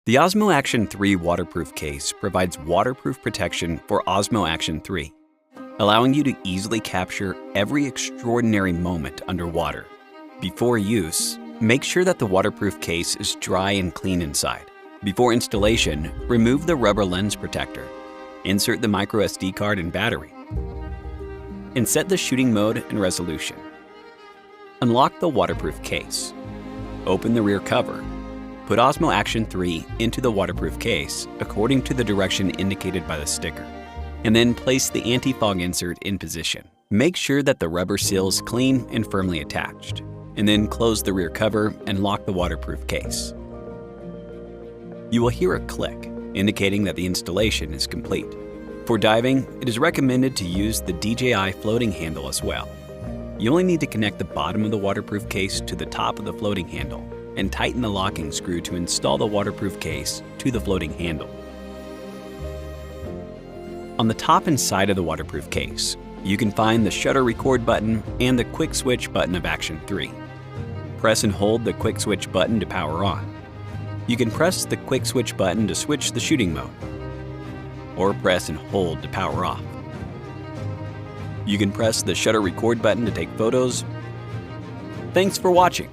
The Osmo Action 3 waterproof case provides waterproof protection for Osmo Action 3, allowing you to easily capture every extraordinary moment underwater. Before use, make sure that the waterproof case is dry and clean inside. Before installation, remove the rubber lens protector, insert the microSD card and battery, and set the shooting mode and resolution. Unlock the waterproof case. Open the rear cover. Put Osmo Action 3 into the waterproof case according to the direction indicated by the sticker, and then place the anti-fog insert in position. Make sure that the rubber seal is clean and firmly attached, and then close the rear cover and lock the waterproof case. You will hear a click, indicating that the installation is complete. For diving, it is recommended to use the DJI floating handle as well. You only need to connect the bottom of the waterproof case to the top of the floating handle and tighten the locking screw to install the waterproof case to the floating handle. On the top and side of the waterproof case, you can find the shutter record button and the quick switch button of Action 3. Press and hold the quick switch button to power on. You can press the quick switch button to switch the shooting mode, or press and hold to power off. You can press the shutter record button to take photos. Thanks for watching.